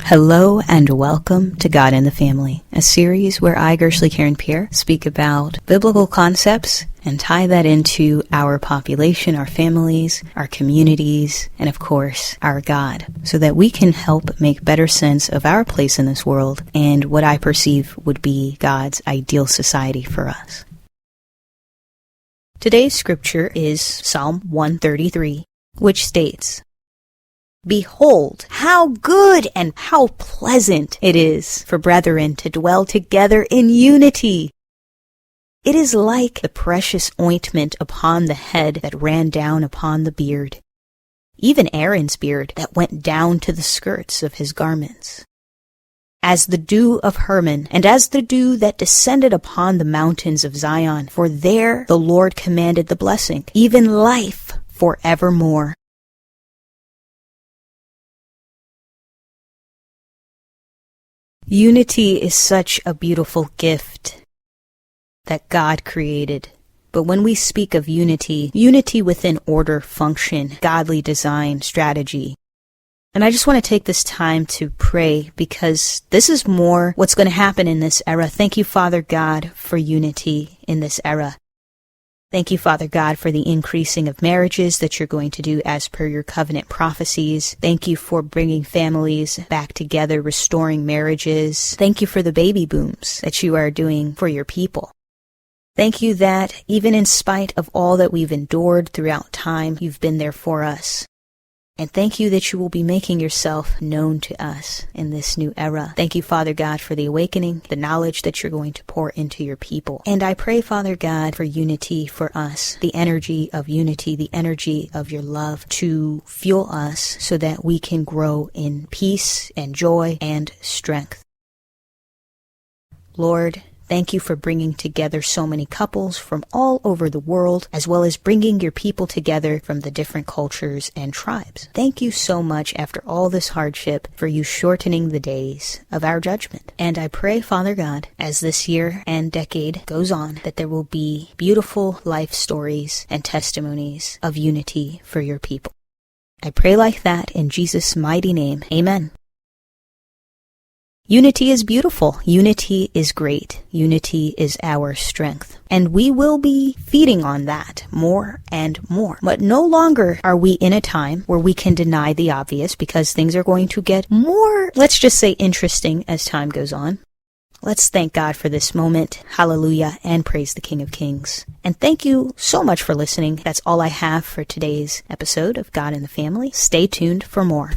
Hello and welcome to God and the Family, a series where I, Gershly Karen Pierre, speak about biblical concepts and tie that into our population, our families, our communities, and of course, our God, so that we can help make better sense of our place in this world and what I perceive would be God's ideal society for us. Today's scripture is Psalm 133, which states, "Behold, how good and how pleasant it is for brethren to dwell together in unity. It is like the precious ointment upon the head that ran down upon the beard, even Aaron's beard that went down to the skirts of his garments. As the dew of Hermon, and as the dew that descended upon the mountains of Zion, for there the Lord commanded the blessing, even life forevermore." Unity is such a beautiful gift that God created. But when we speak of unity, unity within order, function, godly design, strategy. And I just want to take this time to pray because this is more what's going to happen in this era. Thank you, Father God, for unity in this era. Thank you, Father God, for the increasing of marriages that you're going to do as per your covenant prophecies. Thank you for bringing families back together, restoring marriages. Thank you for the baby booms that you are doing for your people. Thank you that even in spite of all that we've endured throughout time, you've been there for us. And thank you that you will be making yourself known to us in this new era. Thank you, Father God, for the awakening, the knowledge that you're going to pour into your people. And I pray, Father God, for unity for us, the energy of unity, the energy of your love to fuel us so that we can grow in peace and joy and strength. Lord, thank you for bringing together so many couples from all over the world, as well as bringing your people together from the different cultures and tribes. Thank you so much after all this hardship for you shortening the days of our judgment. And I pray, Father God, as this year and decade goes on, that there will be beautiful life stories and testimonies of unity for your people. I pray like that in Jesus' mighty name. Amen. Unity is beautiful. Unity is great. Unity is our strength. And we will be feeding on that more and more. But no longer are we in a time where we can deny the obvious because things are going to get more, let's just say, interesting as time goes on. Let's thank God for this moment. Hallelujah, and praise the King of Kings. And thank you so much for listening. That's all I have for today's episode of God and the Family. Stay tuned for more.